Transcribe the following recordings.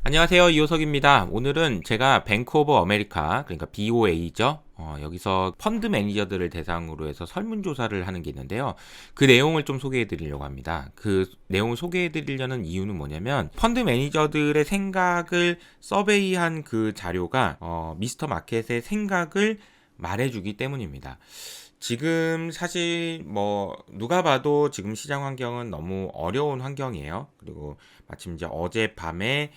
안녕하세요. 이호석입니다. 오늘은 제가 뱅크 오브 아메리카, 그러니까 BOA죠. 여기서 펀드 매니저들을 대상으로 해서 설문조사를 하는 게 있는데요. 그 내용을 좀 소개해 드리려고 합니다. 그 내용을 소개해 드리려는 이유는 뭐냐면, 펀드 매니저들의 생각을 서베이한 그 자료가, 미스터 마켓의 생각을 말해주기 때문입니다. 지금 사실 누가 봐도 지금 시장 환경은 너무 어려운 환경이에요. 그리고 마침 이제 어젯밤에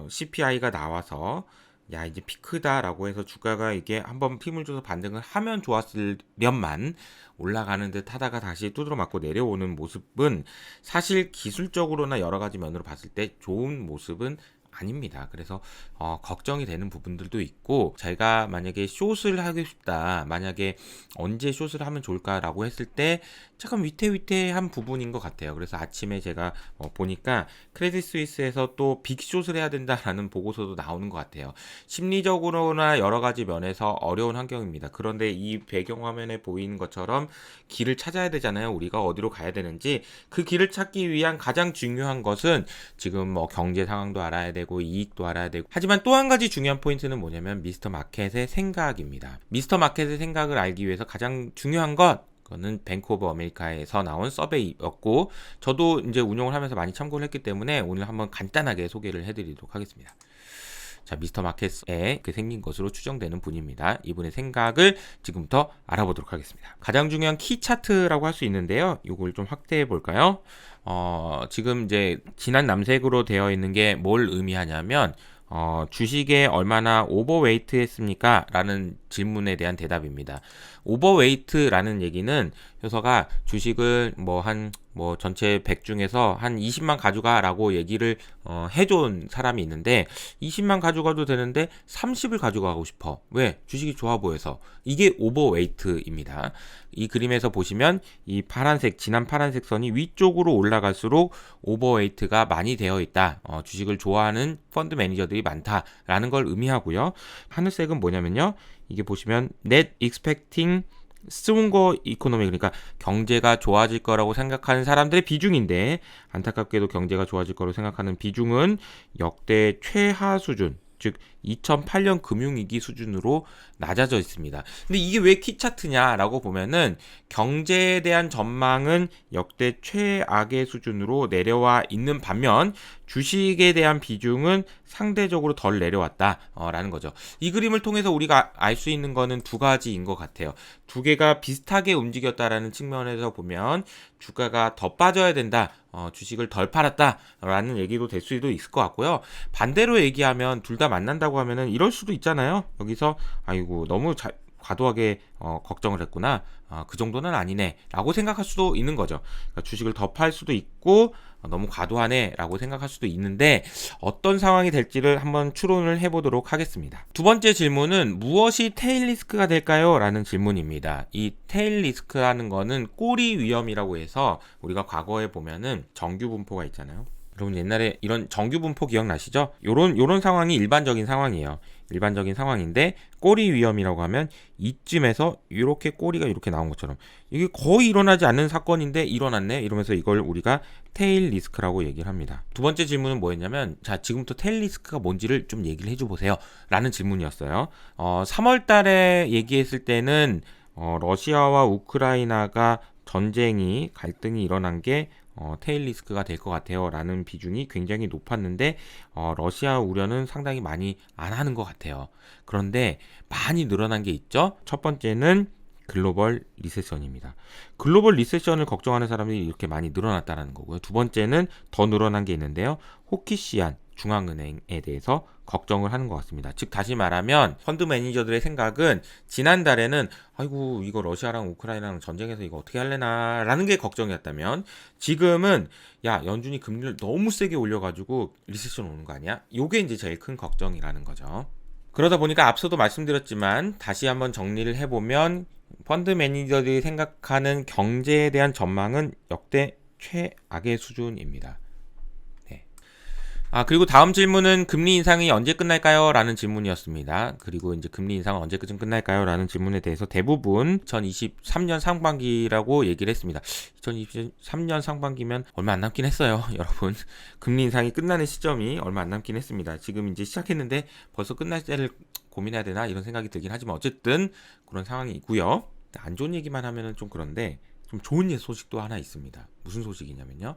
CPI가 나와서 야 이제 피크다라고 해서 주가가 이게 한번 힘을 줘서 반등을 하면 좋았으련만 올라가는 듯 하다가 다시 두드러 맞고 내려오는 모습은 사실 기술적으로나 여러 가지 면으로 봤을 때 좋은 모습은 아닙니다. 그래서 걱정이 되는 부분들도 있고, 제가 만약에 숏을 하고 싶다, 만약에 언제 숏을 하면 좋을까라고 했을 때 잠깐 위태위태한 부분인 것 같아요. 그래서 아침에 제가 보니까 크레딧 스위스에서 또 빅숏을 해야 된다라는 보고서도 나오는 것 같아요. 심리적으로나 여러 가지 면에서 어려운 환경입니다. 그런데 이 배경화면에 보이는 것처럼 길을 찾아야 되잖아요. 우리가 어디로 가야 되는지. 그 길을 찾기 위한 가장 중요한 것은 지금 경제 상황도 알아야 되고 이익도 알아야 되고, 하지만 또 한 가지 중요한 포인트는 뭐냐면 미스터 마켓의 생각입니다. 미스터 마켓의 생각을 알기 위해서 가장 중요한 그거는 뱅크 오브 아메리카에서 나온 서베이였고, 저도 이제 운용을 하면서 많이 참고를 했기 때문에 오늘 한번 간단하게 소개를 해드리도록 하겠습니다. 자, 미스터 마켓에 생긴 것으로 추정되는 분입니다. 이분의 생각을 지금부터 알아보도록 하겠습니다. 가장 중요한 키 차트라고 할 수 있는데요. 이걸 좀 확대해 볼까요? 지금 이제 진한 남색으로 되어 있는 게 뭘 의미하냐면, 주식에 얼마나 오버웨이트 했습니까? 라는 질문에 대한 대답입니다. 오버웨이트라는 얘기는 효서가 주식을 전체 100 중에서 한 20만 가져가 라고 얘기를 해준 사람이 있는데, 20만 가져가도 되는데 30을 가져가고 싶어. 왜? 주식이 좋아 보여서. 이게 오버웨이트입니다. 이 그림에서 보시면 이 진한 파란색 선이 위쪽으로 올라갈수록 오버웨이트가 많이 되어 있다. 주식을 좋아하는 펀드 매니저들이 많다라는 걸 의미하고요. 하늘색은 뭐냐면요. 이게 보시면 net expecting stronger economy, 그러니까 경제가 좋아질 거라고 생각하는 사람들의 비중인데, 안타깝게도 경제가 좋아질 거라고 생각하는 비중은 역대 최하 수준, 즉 2008년 금융위기 수준으로 낮아져 있습니다. 근데 이게 왜 키 차트냐라고 보면은, 경제에 대한 전망은 역대 최악의 수준으로 내려와 있는 반면 주식에 대한 비중은 상대적으로 덜 내려왔다라는 거죠. 이 그림을 통해서 우리가 알 수 있는 거는 두 가지인 것 같아요. 두 개가 비슷하게 움직였다라는 측면에서 보면 주가가 더 빠져야 된다, 주식을 덜 팔았다라는 얘기도 될 수도 있을 것 같고요. 반대로 얘기하면 둘 다 만난다고 하면은 이럴 수도 있잖아요. 여기서 아이고 너무 과도하게 걱정을 했구나, 그 정도는 아니네 라고 생각할 수도 있는 거죠. 그러니까 주식을 더 팔 수도 있고 너무 과도하네 라고 생각할 수도 있는데, 어떤 상황이 될지를 한번 추론을 해보도록 하겠습니다. 두 번째 질문은 무엇이 테일 리스크가 될까요? 라는 질문입니다. 이 테일 리스크라는 거는 꼬리 위험이라고 해서, 우리가 과거에 보면은 정규 분포가 있잖아요. 여러분 옛날에 이런 정규 분포 기억나시죠? 요런 상황이 일반적인 상황이에요. 일반적인 상황인데, 꼬리 위험이라고 하면 이쯤에서 이렇게 꼬리가 이렇게 나온 것처럼, 이게 거의 일어나지 않는 사건인데 일어났네 이러면서 이걸 우리가 테일 리스크라고 얘기를 합니다. 두 번째 질문은 뭐였냐면, 자 지금부터 테일 리스크가 뭔지를 좀 얘기를 해줘 보세요 라는 질문이었어요. 3월 달에 얘기했을 때는 러시아와 우크라이나가 갈등이 일어난 게 테일 리스크가 될 것 같아요 라는 비중이 굉장히 높았는데, 러시아 우려는 상당히 많이 안 하는 것 같아요. 그런데 많이 늘어난 게 있죠. 첫 번째는 글로벌 리세션입니다. 글로벌 리세션을 걱정하는 사람들이 이렇게 많이 늘어났다는 거고요. 두 번째는 더 늘어난 게 있는데요. 호키시안 중앙은행에 대해서 걱정을 하는 것 같습니다. 즉 다시 말하면 펀드 매니저들의 생각은, 지난달에는 아이고 이거 러시아랑 우크라이나랑 전쟁에서 이거 어떻게 할래나 라는 게 걱정이었다면, 지금은 야 연준이 금리를 너무 세게 올려가지고 리세션 오는 거 아니야? 요게 이제 제일 큰 걱정이라는 거죠. 그러다 보니까 앞서도 말씀드렸지만 다시 한번 정리를 해보면, 펀드 매니저들이 생각하는 경제에 대한 전망은 역대 최악의 수준입니다. 그리고 다음 질문은 금리 인상이 언제 끝날까요? 라는 질문이었습니다. 그리고 이제 금리 인상은 언제쯤 끝날까요? 라는 질문에 대해서 대부분 2023년 상반기라고 얘기를 했습니다. 2023년 상반기면 얼마 안 남긴 했어요. 여러분. 금리 인상이 끝나는 시점이 얼마 안 남긴 했습니다. 지금 이제 시작했는데 벌써 끝날 때를 고민해야 되나? 이런 생각이 들긴 하지만 어쨌든 그런 상황이 있고요. 안 좋은 얘기만 하면은 좀 그런데 좀 좋은 소식도 하나 있습니다. 무슨 소식이냐면요.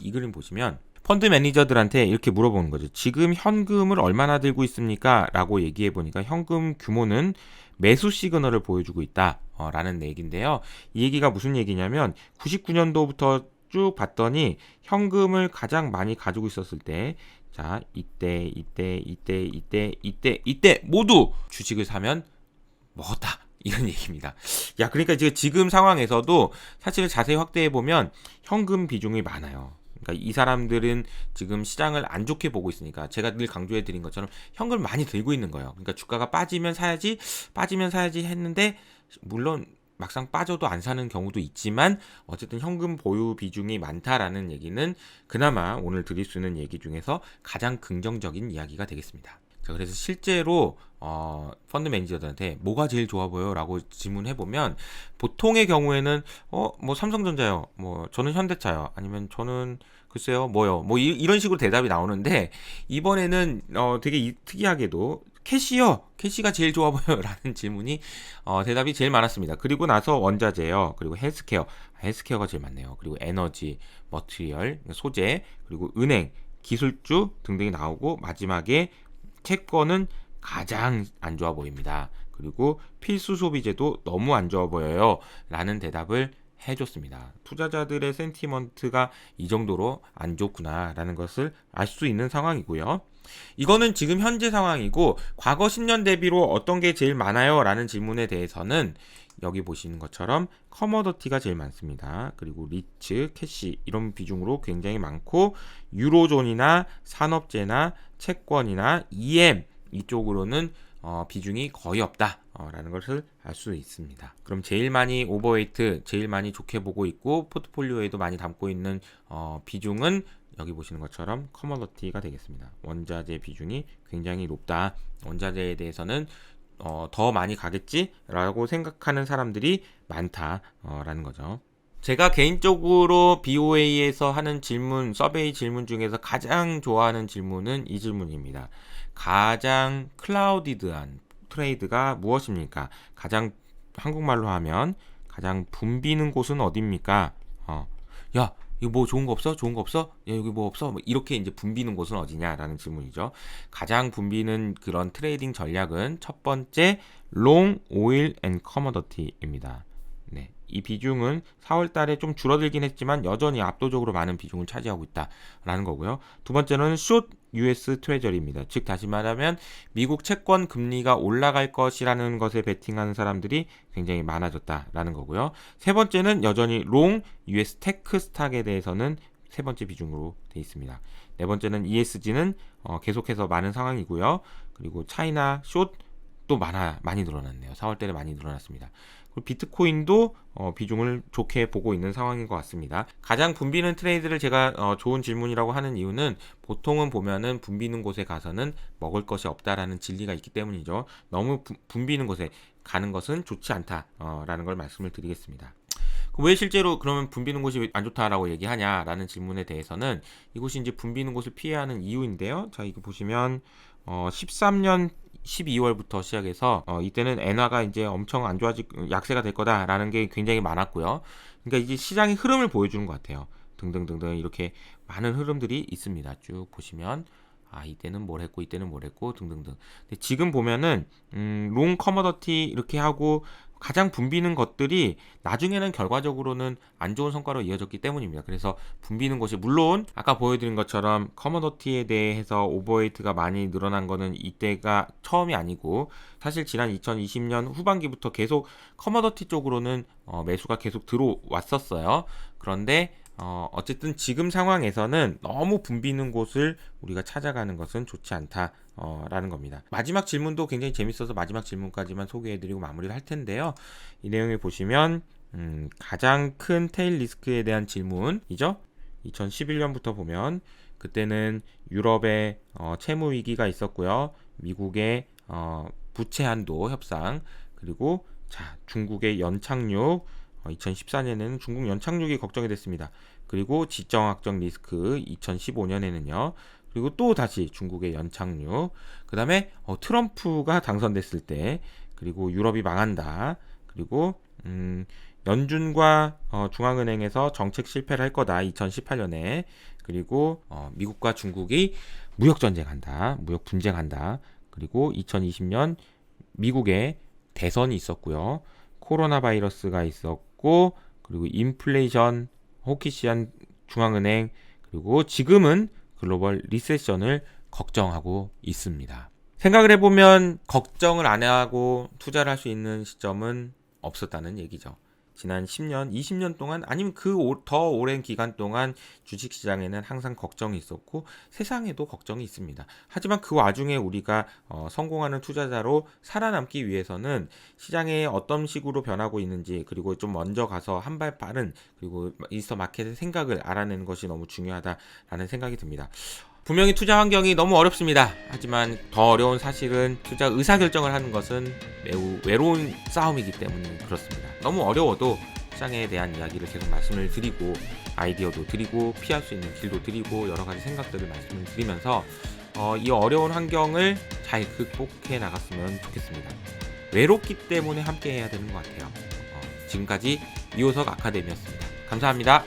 이 그림 보시면 펀드 매니저들한테 이렇게 물어보는 거죠. 지금 현금을 얼마나 들고 있습니까? 라고 얘기해 보니까 현금 규모는 매수 시그널을 보여주고 있다. 라는 얘기인데요. 이 얘기가 무슨 얘기냐면 99년도부터 쭉 봤더니 현금을 가장 많이 가지고 있었을 때 자, 이때 모두 주식을 사면 먹었다. 이런 얘기입니다. 그러니까 지금 상황에서도 사실 자세히 확대해 보면 현금 비중이 많아요. 그러니까 이 사람들은 지금 시장을 안 좋게 보고 있으니까 제가 늘 강조해 드린 것처럼 현금을 많이 들고 있는 거예요. 그러니까 주가가 빠지면 사야지 했는데 물론 막상 빠져도 안 사는 경우도 있지만 어쨌든 현금 보유 비중이 많다라는 얘기는 그나마 오늘 드릴 수 있는 얘기 중에서 가장 긍정적인 이야기가 되겠습니다. 자, 그래서 실제로 펀드 매니저들한테 뭐가 제일 좋아 보여? 라고 질문해보면 보통의 경우에는 뭐 삼성전자요, 뭐 저는 현대차요, 아니면 저는 글쎄요 뭐요, 뭐 이런 식으로 대답이 나오는데 이번에는 되게 특이하게도 캐시가 제일 좋아 보여 라는 질문이 대답이 제일 많았습니다. 그리고 나서 원자재요, 그리고 헬스케어가 제일 많네요. 그리고 에너지, 머티리얼, 소재, 그리고 은행, 기술주 등등이 나오고 마지막에 채권은 가장 안 좋아 보입니다. 그리고 필수 소비재도 너무 안 좋아 보여요. 라는 대답을 해줬습니다. 투자자들의 센티먼트가 이 정도로 안 좋구나 라는 것을 알 수 있는 상황이고요. 이거는 지금 현재 상황이고 과거 10년 대비로 어떤 게 제일 많아요? 라는 질문에 대해서는 여기 보시는 것처럼 커머더티가 제일 많습니다. 그리고 리츠, 캐시 이런 비중으로 굉장히 많고 유로존이나 산업재나 채권이나 EM 이쪽으로는 비중이 거의 없다 라는 것을 알 수 있습니다. 그럼 제일 많이 오버웨이트, 제일 많이 좋게 보고 있고 포트폴리오에도 많이 담고 있는 비중은 여기 보시는 것처럼 커머더티가 되겠습니다. 원자재 비중이 굉장히 높다. 원자재에 대해서는 더 많이 가겠지라고 생각하는 사람들이 많다라는 거죠. 제가 개인적으로 BOA에서 하는 질문, 서베이 질문 중에서 가장 좋아하는 질문은 이 질문입니다. 가장 클라우디드한 트레이드가 무엇입니까? 가장 한국말로 하면 가장 붐비는 곳은 어디입니까? 야, 이거 뭐 좋은 거 없어? 좋은 거 없어? 야, 여기 뭐 없어? 뭐 이렇게 이제 붐비는 곳은 어디냐라는 질문이죠. 가장 붐비는 그런 트레이딩 전략은 첫 번째 롱 오일 앤 커머더티입니다. 네. 이 비중은 4월 달에 좀 줄어들긴 했지만 여전히 압도적으로 많은 비중을 차지하고 있다라는 거고요. 두 번째는 숏 US 트레저리입니다. 즉 다시 말하면 미국 채권 금리가 올라갈 것이라는 것에 베팅하는 사람들이 굉장히 많아졌다라는 거고요. 세 번째는 여전히 롱 US 테크 스탁에 대해서는 세 번째 비중으로 되어 있습니다. 네 번째는 ESG는 계속해서 많은 상황이고요. 그리고 차이나 숏도 많이 늘어났네요. 4월 달에 많이 늘어났습니다. 그리고 비트코인도 비중을 좋게 보고 있는 상황인 것 같습니다. 가장 붐비는 트레이드를 제가 좋은 질문이라고 하는 이유는 보통은 보면은 붐비는 곳에 가서는 먹을 것이 없다라는 진리가 있기 때문이죠. 너무 붐비는 곳에 가는 것은 좋지 않다라는 걸 말씀을 드리겠습니다. 왜 실제로 그러면 붐비는 곳이 안 좋다라고 얘기하냐라는 질문에 대해서는 이곳이 이제 붐비는 곳을 피해야 하는 이유인데요. 자, 이거 보시면 13년 12월부터 시작해서 이때는 엔화가 이제 엄청 안 약세가 될 거다라는 게 굉장히 많았고요. 그러니까 이제 시장의 흐름을 보여주는 것 같아요. 등등등등 이렇게 많은 흐름들이 있습니다. 쭉 보시면 이때는 뭘 했고 이때는 뭘 했고 등등등. 근데 지금 보면은 롱 커머더티 이렇게 하고 가장 붐비는 것들이 나중에는 결과적으로는 안 좋은 성과로 이어졌기 때문입니다. 그래서 붐비는 곳이 물론 아까 보여드린 것처럼 커머더티에 대해서 오버웨이트가 많이 늘어난 거는 이때가 처음이 아니고 사실 지난 2020년 후반기부터 계속 커머더티 쪽으로는 매수가 계속 들어왔었어요. 그런데 어쨌든 지금 상황에서는 너무 붐비는 곳을 우리가 찾아가는 것은 좋지 않다라는 겁니다. 마지막 질문도 굉장히 재밌어서 마지막 질문까지만 소개해드리고 마무리를 할 텐데요. 이 내용을 보시면 가장 큰 테일 리스크에 대한 질문이죠. 2011년부터 보면 그때는 유럽의 채무 위기가 있었고요. 미국의 부채 한도 협상, 그리고 자, 중국의 연착륙, 2014년에는 중국 연착륙이 걱정이 됐습니다. 그리고 지정학적 리스크 2015년에는요. 그리고 또 다시 중국의 연착륙. 그 다음에 트럼프가 당선됐을 때, 그리고 유럽이 망한다. 그리고 연준과 중앙은행에서 정책 실패를 할 거다 2018년에. 그리고 미국과 중국이 무역 전쟁한다, 무역 분쟁한다. 그리고 2020년 미국의 대선이 있었고요. 코로나 바이러스가 있었고, 그리고 인플레이션, 호키시한 중앙은행, 그리고 지금은 글로벌 리세션을 걱정하고 있습니다. 생각을 해보면 걱정을 안 하고 투자를 할 수 있는 시점은 없었다는 얘기죠. 지난 10년, 20년 동안, 아니면 더 오랜 기간 동안 주식시장에는 항상 걱정이 있었고 세상에도 걱정이 있습니다. 하지만 그 와중에 우리가 성공하는 투자자로 살아남기 위해서는 시장에 어떤 식으로 변하고 있는지, 그리고 좀 먼저 가서 한 발 빠른, 그리고 이스터 마켓의 생각을 알아내는 것이 너무 중요하다라는 생각이 듭니다. 분명히 투자 환경이 너무 어렵습니다. 하지만 더 어려운 사실은 투자 의사결정을 하는 것은 매우 외로운 싸움이기 때문에 그렇습니다. 너무 어려워도 시장에 대한 이야기를 계속 말씀을 드리고, 아이디어도 드리고, 피할 수 있는 길도 드리고, 여러 가지 생각들을 말씀을 드리면서 이 어려운 환경을 잘 극복해 나갔으면 좋겠습니다. 외롭기 때문에 함께 해야 되는 것 같아요. 지금까지 이호석 아카데미였습니다. 감사합니다.